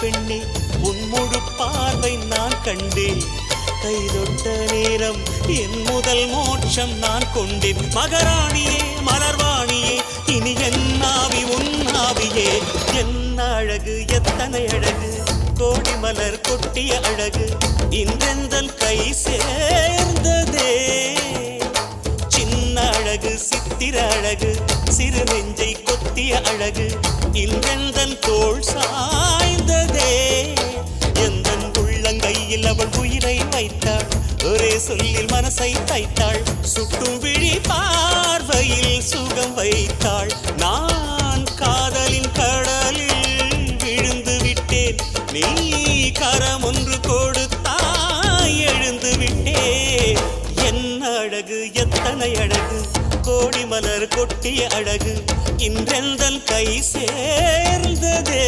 பெண்ணே உன் முழு பார்வை நான் கண்டேன். கைதொட்ட நேரம் என் முதல் மோட்சம் நான் கொண்டேன். மகராணியே மலர்வாணியே இனி என்னாவி உன்னாவியே. என்ன அழகு எத்தனை அழகு கோடி மலர் கொட்டிய அழகு இன்றெந்தன் கை சேர்ந்ததே. சின்ன அழகு சித்திர அழகு சிறு நெஞ்சை கொத்திய அழகு இன்றெந்தன் தோள் சாய்ந்ததே. எந்தன் உள்ளங்கையில் அவள் உயிரை வைத்தாள். ஒரே சொல்லில் மனசை தைத்தாள். சுட்டும் விழி பார்வையில் சுகம் வைத்தாள். நான் காதலின் கடலில் விழுந்து விட்டேன். நீ கரம் ஒன்று கொடுத்தாய் எழுந்து விட்டேன். என்ன அழகு எத்தனை அழகு கோடி மலர் கொட்டிய அழகு இன்றெந்தன் கை சேர்ந்ததே.